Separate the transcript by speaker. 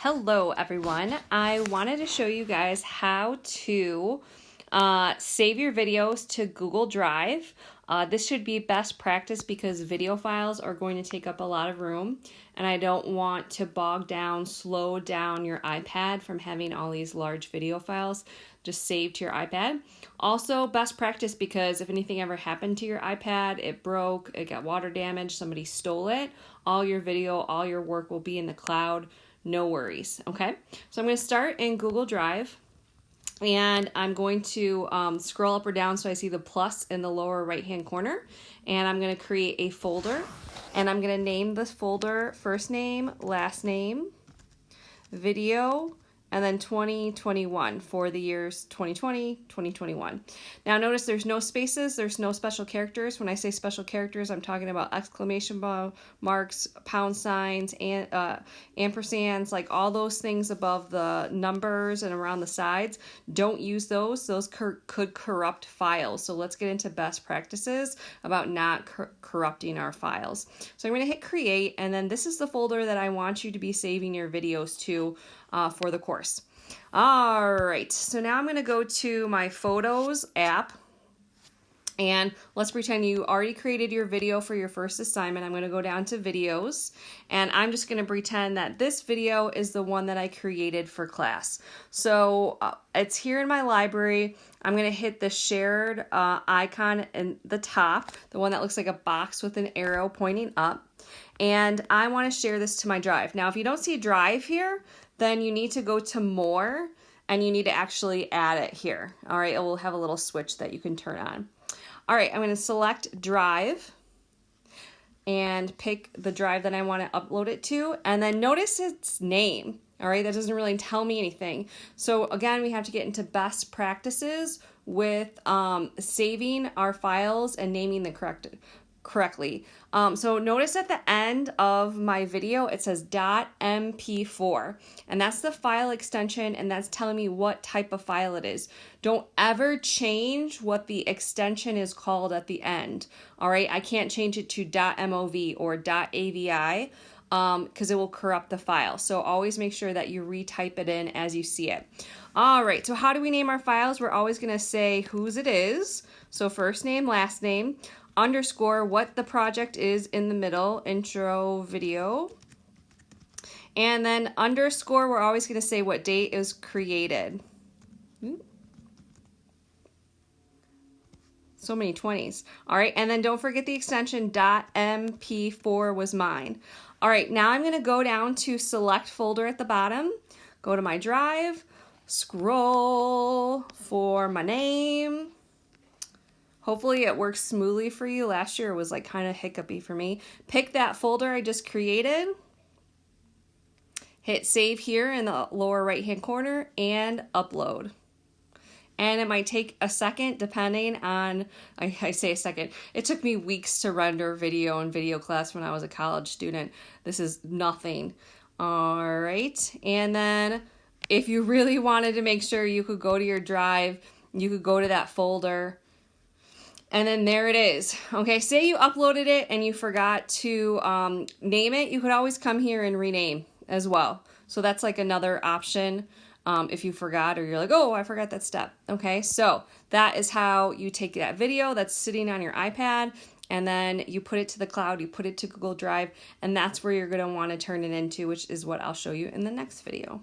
Speaker 1: Hello everyone. I wanted to show you guys how to save your videos to Google Drive. This should be best practice because video files are going to take up a lot of room and I don't want to slow down your iPad from having all these large video files just saved to your iPad. Also best practice because if anything ever happened to your iPad, it broke, it got water damage, somebody stole it, all your video, all your work will be in the cloud. No worries, okay? So I'm going to start in Google Drive, and I'm going to scroll up or down so I see the plus in the lower right-hand corner, and I'm going to create a folder, and I'm going to name this folder first name, last name, video, and then 2021 for the years 2020, 2021. Now notice there's no spaces, there's no special characters. When I say special characters, I'm talking about exclamation marks, pound signs, and ampersands, like all those things above the numbers and around the sides. Don't use those. Those could corrupt files. So let's get into best practices about not corrupting our files. So I'm going to hit create, and then this is the folder that I want you to be saving your videos to for the course. All right, so now I'm going to go to my Photos app, and let's pretend you already created your video for your first assignment. I'm going to go down to videos, and I'm just going to pretend that this video is the one that I created for class. So it's here in my library. I'm going to hit the shared icon in the top, the one that looks like a box with an arrow pointing up, and I want to share this to my drive. Now, if you don't see drive here, then you need to go to more and you need to actually add it here. All right, it will have a little switch that you can turn on. All right, I'm going to select drive and pick the drive that I want to upload it to, and then notice its name. All right, that doesn't really tell me anything. So again, we have to get into best practices with saving our files and naming the correctly. So notice at the end of my video it says .mp4, and that's the file extension, and that's telling me what type of file it is. Don't ever change what the extension is called at the end. All right, I can't change it to .mov or .avi because it will corrupt the file. So always make sure that you retype it in as you see it. All right, so how do we name our files? We're always going to say whose it is. So first name, last name, underscore what the project is in the middle, intro video, and then underscore, we're always going to say what date is created. So many 20s. All right, and then don't forget the extension .mp4 was mine. All right, now I'm going to go down to select folder at the bottom, go to my drive, scroll for my name. Hopefully it works smoothly for you. Last year it was like kind of hiccupy for me. Pick that folder I just created. Hit save here in the lower right hand corner and upload. And it might take a second depending on, I say a second, it took me weeks to render video in video class when I was a college student. This is nothing. All right, and then if you really wanted to make sure you could go to your drive, you could go to that folder, and then there it is. Okay, say you uploaded it and you forgot to name it, you could always come here and rename as well. So that's like another option if you forgot or you're like, oh, I forgot that step. Okay, so that is how you take that video that's sitting on your iPad and then you put it to the cloud, you put it to Google Drive, and that's where you're going to want to turn it into, which is what I'll show you in the next video.